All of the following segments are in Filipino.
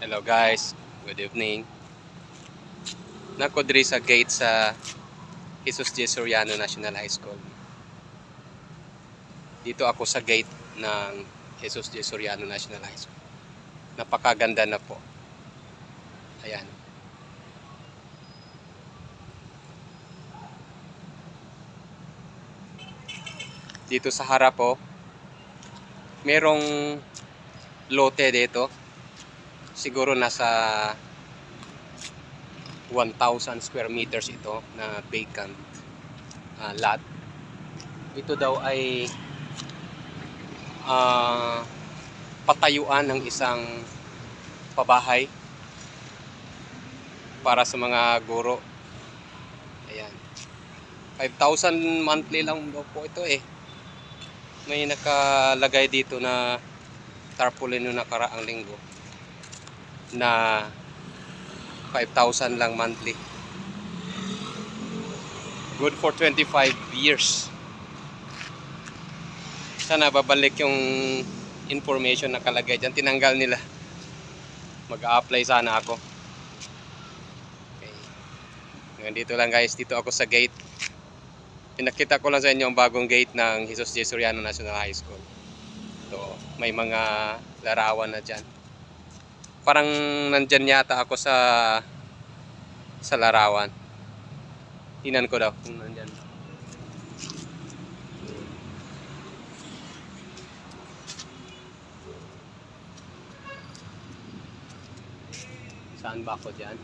Hello guys, good evening. Nako diri sa gate sa Jesus J. Soriano National High School. Dito ako sa gate ng Jesus J. Soriano National High School. Napakaganda na po. Ayan. Dito sa harap po, merong lote dito. Siguro nasa 1,000 square meters ito na vacant lot. Ito daw ay patayuan ng isang pabahay para sa mga guro. Ayan. 5,000 monthly lang daw po ito eh. May nakalagay dito na tarpaulin noong nakaraang linggo na 5,000 lang monthly. Good for 25 years. Sana babalik yung information na nakalagay dyan. Tinanggal nila. Mag-a-apply sana ako. Okay. Ngayon dito lang guys. Dito ako sa gate. Pinakita ko lang sa inyo ang bagong gate ng Jesus J. Soriano National High School. So, may mga larawan na dyan. Parang nandyan yata ako sa larawan. Tingnan ko daw kung nandyan. Saan ba ako dyan?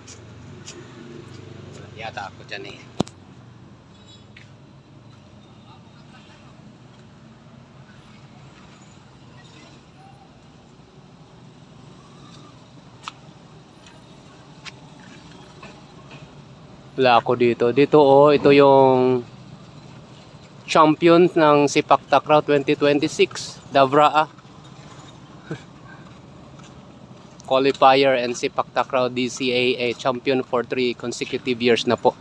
Yata ako dyan eh. Wala ako dito. Dito ito yung champion ng Sepak Takraw 2026, Davraa. Qualifier and Sepak Takraw DCAA champion for 3 consecutive years na po.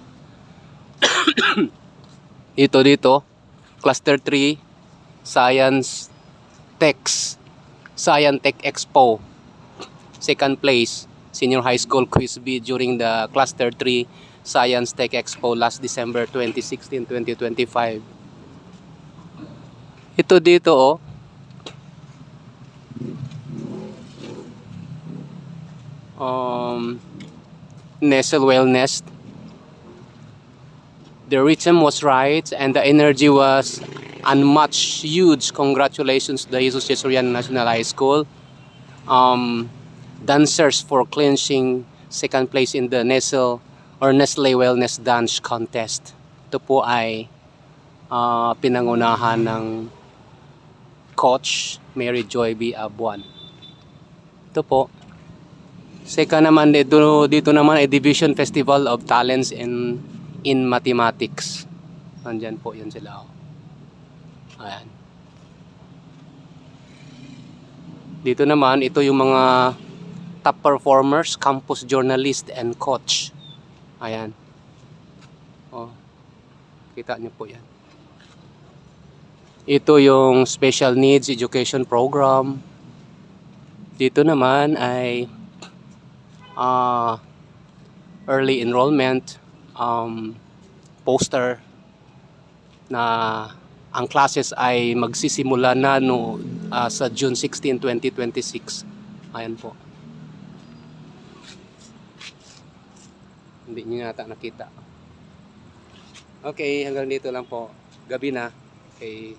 Ito dito, Cluster 3, Science Tech Expo. Second place, Senior High School Quiz Bee during the Cluster 3 Science Tech Expo last December 2016-2025. Ito dito Nestle Wellness. The rhythm was right and the energy was unmatched. Huge congratulations to the Jesus J. Soriano National High School dancers for clinching second place in the Nestle Wellness Dance Contest. Ito po ay pinangunahan ng Coach Mary Joy B. Abuan. Ito po. Second naman dito naman ay Division Festival of Talents in Mathematics. Nandyan po yun sila. Ayan. Dito naman, ito yung mga top performers, campus journalist and coach. Ayan. Kita nyo po yan. Ito yung special needs education program. Dito naman ay early enrollment poster na ang classes ay magsisimula na sa June 16, 2026. Ayan po. Hindi nyo yata nakita. Okay, hanggang dito lang po. Gabi na. Okay.